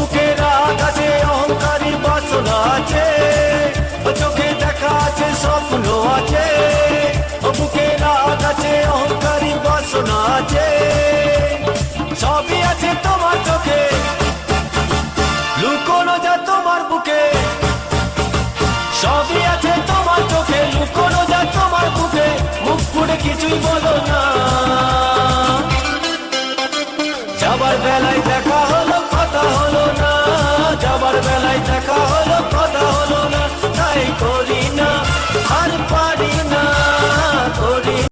বুকে রাগ আছে, অহংকারী বাসনা আছে, চোখে দেখা আছে, স্বপ্ন আছে। বুকে রাগ আছে, অহংকারী বাসনা আছে, সবই আছে তোমার চোখে, লুকোনো যা তোমার বুকে। সবই আছে তোমার চোখে, লুকোনো যা তোমার বুকে, মুখ ফুটে কিছুই বলো না। যাবার বেলায় দেখা